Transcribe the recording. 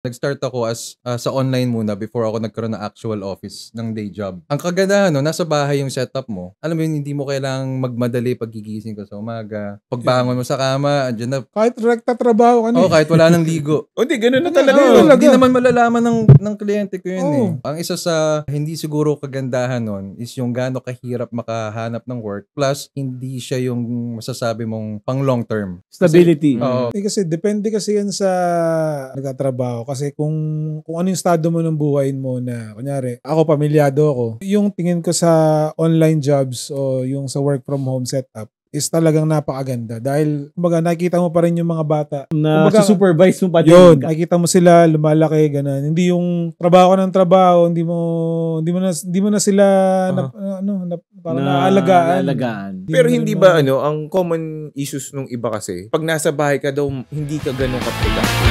Nag-start ako as sa online muna before ako nagkaroon ng actual office ng day job. Ang kagandahan no, nasa bahay yung setup mo. Alam mo yun, hindi mo kailangang magmadali paggigising ko sa umaga. Pagbangon mo sa kama, andyan na. Kahit rekta trabaho ka na. Kahit wala nang ligo. Hindi, ganun na talaga. Hindi naman malalaman ng kliyente ko yun eh. Ang isa sa hindi siguro kagandahan nun is yung gaano kahirap makahanap ng work. Plus, hindi siya yung masasabi mong pang long term. Stability. Kasi depende kasi yan sa nagtatrabaho. Kasi kung ano yung estado mo ng buhay mo na, kunyari, ako, pamilyado ako. Yung tingin ko sa online jobs o yung sa work from home setup is talagang napakaganda. Dahil, kumbaga, nakikita mo pa rin yung mga bata. Na supervise mo pa din. Yun, nakikita mo sila, lumalaki, ganun. Hindi yung trabaho ng trabaho, hindi mo na sila parang naalagaan. Pero hindi ba ang common issues nung iba kasi, pag nasa bahay ka daw, hindi ka ganun ka-productive.